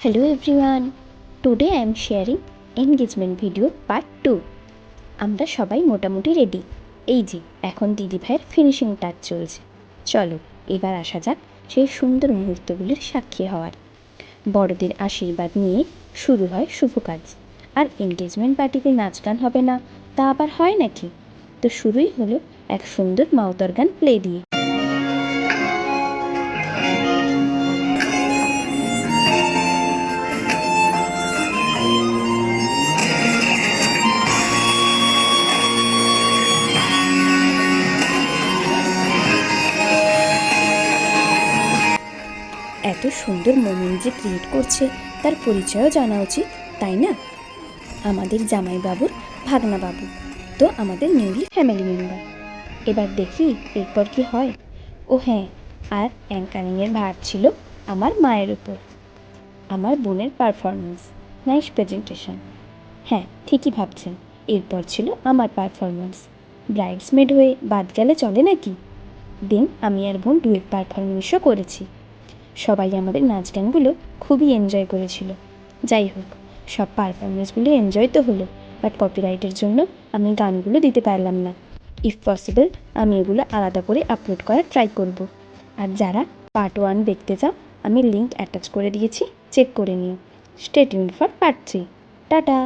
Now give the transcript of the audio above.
Hello everyone. Today I am sharing engagement video part 2. আমরা সবাই মোটামুটি রেডি। এই যে এখন দিদি ভাইয়ের ফিনিশিং টাচ চলছে। চলো এবার আসা যাক সেই সুন্দর মুহূর্তগুলির সাক্ষী হওয়ার। বড়দের আশীর্বাদ নিয়ে শুরু হয় শুভ কাজ। আর এনগেজমেন্ট পার্টিতে নাচ গান হবে না তা আবার হয় নাকি? তো শুরুই হলো এক সুন্দর মাউতার গান প্লে দিয়ে। এত সুন্দর মোমেন্ট যে ক্রিয়েট করছে তার পরিচয়ও জানা উচিত, তাই না? আমাদের জামাইবাবুর ভাগনাবাবু তো আমাদের নিউলি ফ্যামিলি মেম্বার। এবার দেখি এরপর কি হয়। ও হ্যাঁ, আর অ্যাঙ্কারিংয়ের ভার ছিল আমার মায়ের উপর। আমার বোনের পারফরমেন্স, নাইস প্রেজেন্টেশন। হ্যাঁ, ঠিকই ভাবছেন, এরপর ছিল আমার পারফরমেন্স। ব্রাইডসমেড হয়ে বাদ গেলে চলে নাকি? দেন আমি আর বোন ডুয়েট পারফরমেন্সও করেছি। সবাই আমাদের নাচ গানগুলো খুবই এনজয় করেছিল। যাই হোক, সব পারফরমেন্সগুলো এনজয় তো হলো, বাট কপিরাইটের জন্য আমি গানগুলো দিতে পারলাম না। ইফ পসিবল আমি এগুলো আলাদা করে আপলোড করার ট্রাই করব। আর যারা পার্ট 1 দেখতে চাও, আমি লিঙ্ক অ্যাটাচ করে দিয়েছি, চেক করে নিও। Stay tuned for part 3। Tata.